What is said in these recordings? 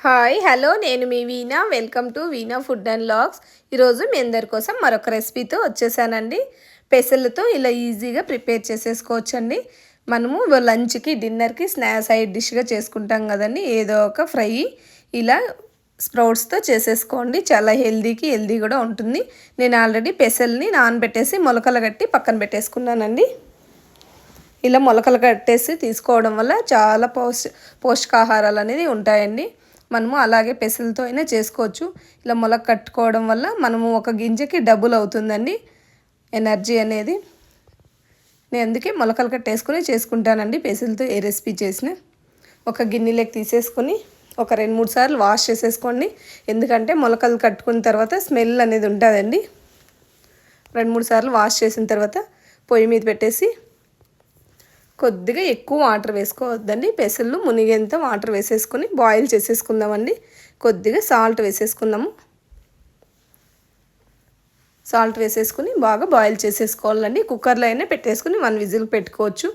Hi hello నేను మీ Veena welcome to Veena food and logs. ఈరోజు మీ అందరి కోసం మరొక రెసిపీతో వచ్చేసానండి. పెసలతో ఇలా ఈజీగా ప్రిపేర్ చేసేసుకోవచ్చండి. మనము లంచ్కి డిన్నర్కి సైడ్ డిష్గా చేసుకుంటాం కదండి. ఏదో ఒక ఫ్రై ఇలా స్ప్రౌట్స్తో చేసేసుకోండి. చాలా హెల్దీ కూడా ఉంటుంది. నేను ఆల్రెడీ పెసల్ని నానబెట్టేసి మొలకలు కట్టి పక్కన పెట్టేసుకున్నానండి. ఇలా మొలకలు కట్టేసి తీసుకోవడం వల్ల చాలా పోషకాహారాలు అనేది ఉంటాయండి. మనము అలాగే పెసలతో అయినా చేసుకోవచ్చు. ఇలా మొలక కట్టుకోవడం వల్ల మనము ఒక గింజకి డబుల్ అవుతుందండి ఎనర్జీ అనేది. నేను అందుకే మొలకలు కట్టేసుకొని చేసుకుంటానండి. పెసలతో ఏ రెసిపీ చేసినా ఒక గిన్నెలోకి తీసేసుకొని ఒక 2-3 సార్లు వాష్ చేసేసుకోండి. ఎందుకంటే మొలకలు కట్టుకున్న తర్వాత స్మెల్ అనేది ఉంటుందండి. 2-3 సార్లు వాష్ చేసిన తర్వాత పొయ్యి మీద పెట్టేసి కొద్దిగా ఎక్కువ వాటర్ వేసుకోవద్దండి. పెసలు మునిగేంత వాటర్ వేసేసుకొని బాయిల్ చేసేసుకుందామండి. కొద్దిగా సాల్ట్ వేసేసుకుందాము. సాల్ట్ వేసేసుకుని బాగా బాయిల్ చేసేసుకోవాలండి. కుక్కర్లో అయినా పెట్టేసుకుని 1 విజిల్ పెట్టుకోవచ్చు.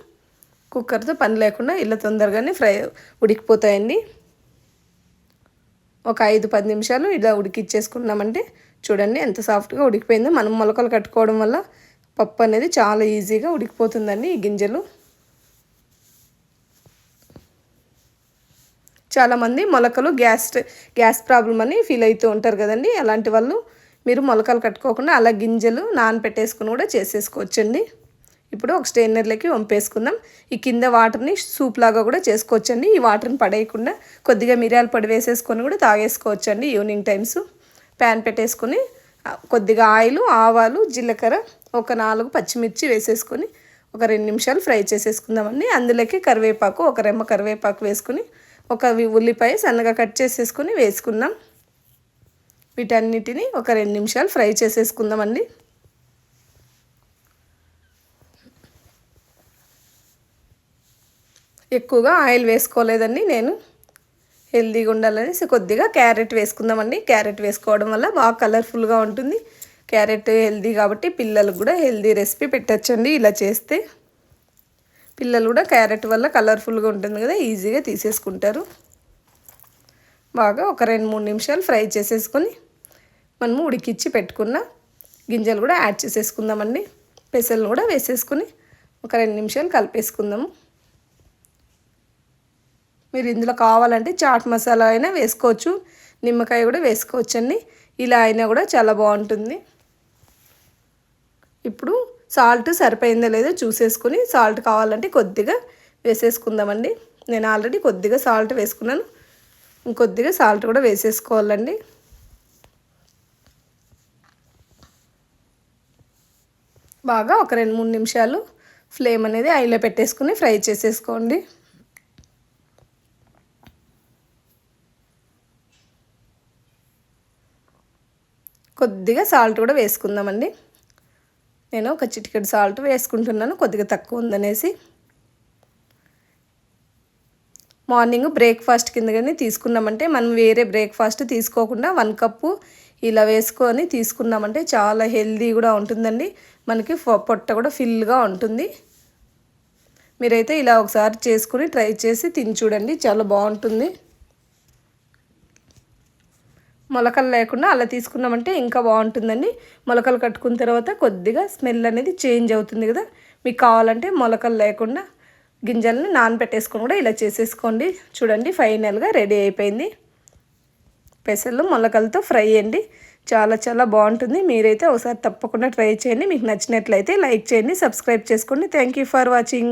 కుక్కర్తో పని లేకుండా ఇలా తొందరగానే ఉడికిపోతాయండి. ఒక 5-10 నిమిషాలు ఇలా ఉడికిచ్చేసుకున్నామంటే చూడండి ఎంత సాఫ్ట్గా ఉడికిపోయిందో. మనం మొలకలు కట్టుకోవడం వల్ల పప్పు అనేది చాలా ఈజీగా ఉడికిపోతుందండి. ఈ గింజలు చాలామంది మొలకలు గ్యాస్ ప్రాబ్లం అని ఫీల్ అవుతూ ఉంటారు కదండి. అలాంటి వాళ్ళు మీరు మొలకలు కట్టుకోకుండా అలా గింజలు నానపెట్టేసుకుని కూడా చేసేసుకోవచ్చండి. ఇప్పుడు ఒక స్టెయినర్లోకి వంపేసుకుందాం. ఈ కింద వాటర్ని సూప్ లాగా కూడా చేసుకోవచ్చండి. ఈ వాటర్ని పడేయకుండా కొద్దిగా మిరియాల పొడి వేసేసుకొని కూడా తాగేసుకోవచ్చండి. ఈవినింగ్ టైమ్స్ ప్యాన్ పెట్టేసుకొని కొద్దిగా ఆయిల్, ఆవాలు, జీలకర్ర, ఒక 4 పచ్చిమిర్చి వేసేసుకొని ఒక 2 నిమిషాలు ఫ్రై చేసేసుకుందామండి. అందులోకి కరివేపాకు, ఒక రెమ్మ కరివేపాకు వేసుకుని ఒక ఉల్లిపాయ సన్నగా కట్ చేసేసుకొని వేసుకుందాం. వీటన్నిటిని ఒక 2 నిమిషాలు ఫ్రై చేసేసుకుందామండి. ఎక్కువగా ఆయిల్ వేసుకోలేదండి నేను, హెల్దీగా ఉండాలనేసి. కొద్దిగా క్యారెట్ వేసుకుందామండి. క్యారెట్ వేసుకోవడం వల్ల బాగా కలర్ఫుల్గా ఉంటుంది. క్యారెట్ హెల్దీ కాబట్టి పిల్లలకు కూడా హెల్దీ రెసిపీ పెట్టచ్చండి. ఇలా చేస్తే పిల్లలు కూడా క్యారెట్ వల్ల కలర్ఫుల్గా ఉంటుంది కదా, ఈజీగా తీసేసుకుంటారు. బాగా ఒక 2-3 నిమిషాలు ఫ్రై చేసేసుకొని మనము ఉడికిచ్చి పెట్టుకున్న గింజలు కూడా యాడ్ చేసేసుకుందామండి. పెసలు కూడా వేసేసుకొని ఒక 2 నిమిషాలు కలిపేసుకుందాము. మీరు ఇందులో కావాలంటే చాట్ మసాలా అయినా వేసుకోవచ్చు, నిమ్మకాయ కూడా వేసుకోవచ్చండి. ఇలా అయినా కూడా చాలా బాగుంటుంది. ఇప్పుడు సాల్ట్ సరిపోయిందో లేదో చూసేసుకొని సాల్ట్ కావాలంటే కొద్దిగా వేసేసుకుందామండి. నేను ఆల్రెడీ కొద్దిగా సాల్ట్ వేసుకున్నాను, ఇంకొద్దిగా సాల్ట్ కూడా వేసేసుకోవాలండి. బాగా ఒక 2-3 నిమిషాలు ఫ్లేమ్ అనేది హైలో పెట్టేసుకుని ఫ్రై చేసేసుకోండి. కొద్దిగా సాల్ట్ కూడా వేసుకుందామండి. నేను ఒక చిటికెడు సాల్ట్ వేసుకుంటున్నాను, కొద్దిగా తక్కువ ఉందనేసి. మార్నింగ్ బ్రేక్ఫాస్ట్ కింద కానీ తీసుకున్నామంటే మనం వేరే బ్రేక్ఫాస్ట్ తీసుకోకుండా 1 కప్పు ఇలా వేసుకొని తీసుకున్నామంటే చాలా హెల్దీ కూడా ఉంటుందండి. మనకి పొట్ట కూడా ఫిల్గా ఉంటుంది. మీరైతే ఇలా ఒకసారి చేసుకుని ట్రై చేసి తిని చూడండి, చాలా బాగుంటుంది. మొలకలు లేకుండా అలా తీసుకున్నామంటే ఇంకా బాగుంటుందండి. మొలకలు కట్టుకున్న తర్వాత కొద్దిగా స్మెల్ అనేది చేంజ్ అవుతుంది కదా. మీకు కావాలంటే మొలకలు లేకుండా గింజల్ని నానబెట్టేసుకొని కూడా ఇలా చేసేసుకోండి. చూడండి ఫైనల్గా రెడీ అయిపోయింది. పెసలు మొలకలతో ఫ్రై అండి. చాలా బాగుంటుంది. మీరైతే ఒకసారి తప్పకుండా ట్రై చేయండి. మీకు నచ్చినట్లయితే లైక్ చేయండి, సబ్స్క్రైబ్ చేసుకోండి. Thank you for watching.